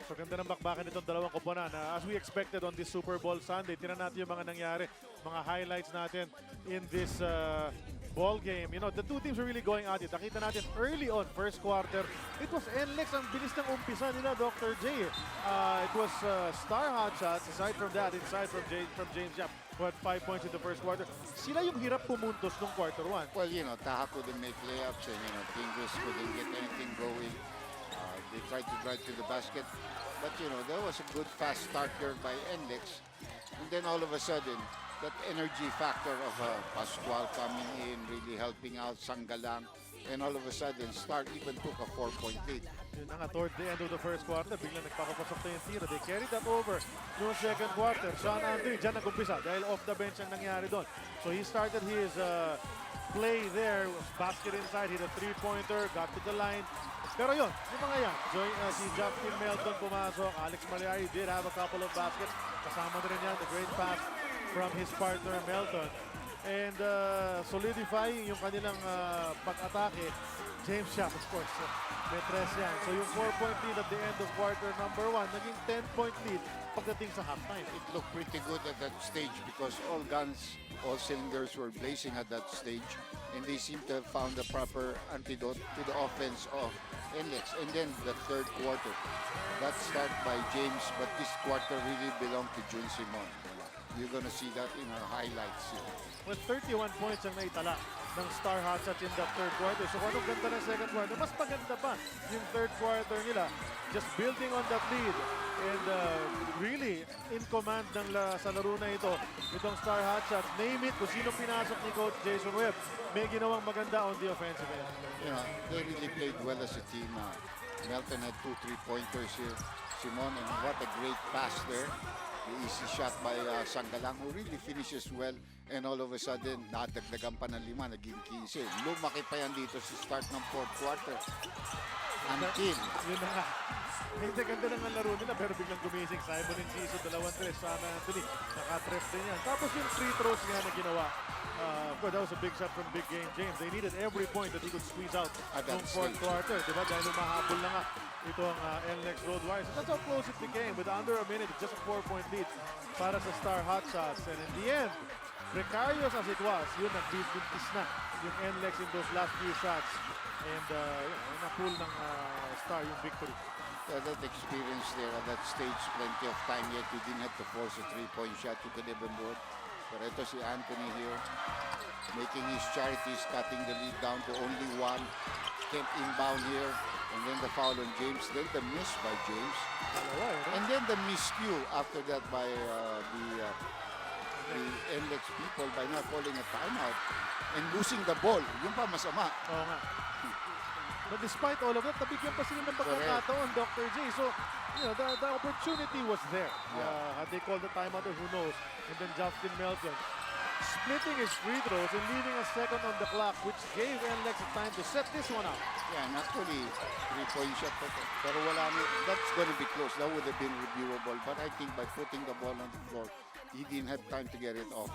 So ganda ng bakbakan itong dalawang koponan. As we expected on this Super Bowl Sunday, tinan natin yung mga nangyari, mga highlights natin in this ball game. You know, the two teams are really going at it. Nakita natin early on, first quarter, it was NLEX ang bilis ng umpisa nila, Dr. J. It was star hot shots. Aside from that, inside from James Yap, who had 5 points in the first quarter. Sila yung hirap pumuntos nung quarter 1. Well, you know, Taha couldn't make layups and, you know, Fingers couldn't get anything going. They tried to drive to the basket. But, you know, there was a good fast start there by NLEX. And then all of a sudden, that energy factor of Pascual coming in, really helping out Sanggalang. And all of a sudden, Star even took a 4-point lead. Yun na nga, toward the end of the first quarter, biglang nagpapapasok na yung tira. They carried that over noong second quarter. Sean Andre, dyan nagumpisa dahil off the bench ang nangyari doon. So he started his play there, basket inside, hit a three-pointer, got to the line. Pero yun, yung mga yan, si Justin Melton pumasok, Alex Maliari did have a couple of baskets. Kasama na rin yan, the great pass from his partner Melton. And solidifying yung kanilang pag-atake, James Yap, of course, may tres yan. So yung 4-point lead at the end of quarter number 1, naging 10-point lead pagdating sa halftime. It looked pretty good at that stage because all guns, all cylinders were blazing at that stage. And they seem to have found the proper antidote to the offense of NLEX. And then the third quarter, that start by James, but this quarter really belonged to Jun Simon. You're gonna see that in our highlights here. Well, 31 points ang naitala ng Star Hotshots in the third quarter. So kung anong ganda ng second quarter, mas maganda pa yung third quarter nila. Just building on that lead and really in command sa laro na ito. Itong Star Hotshots, name it, kung sino pinasok ni Coach Jason Webb, may ginawang maganda on the offensive end. You know, they really played well as a team. Melton had 2 3-pointers here. Simon, and what a great pass there. The easy shot by Sanggalang, who really finishes well. And all of a sudden, nadagdagan pa ng 5, naging 15. Lumaki pa yan dito sa start ng fourth quarter. Until. Yun na nga. Hindi ganda lang ang laro nila pero biglang gumising. Simon Enciso, 2-3. Sana Anthony, nakatref din yan. Tapos yung free throws nga na ginawa. Well, that was a big shot from Big Game James. They needed every point that he could squeeze out ng fourth quarter. Diba? Dahil umahabol na nga itong NLEX Road Warriors. That's how close it became. With under a minute, just a 4-point lead para sa Star Hotshots. And in the end, precarious as it was, yun nagbibintis na yung NLEX in those last few shots. And na-pull ng Star yung victory. That experience there at that stage, plenty of time yet. You didn't have to force a 3-point shot. You could even do it. Pero ito si Anthony here, making his charities, cutting the lead down to only 1. Kemp inbound here. And then the foul on James. Then the miss by James. And then the miscue after that by the NLEX people by not calling a timeout and losing the ball. Yung pa masama. Oo nga. But despite all of that, nabigyan pa sila ng pagkakataon, Dr. J. So, you know, the opportunity was there. Had they called the timeout, who knows? And then Justin Melton splitting his free throws and leaving a second on the clock, which gave NLEX time to set this one up. Yeah, and actually, 3-point shot. Pero wala na, that's going to be close. That would have been reviewable. But I think by putting the ball on the floor, he didn't have time to get it off.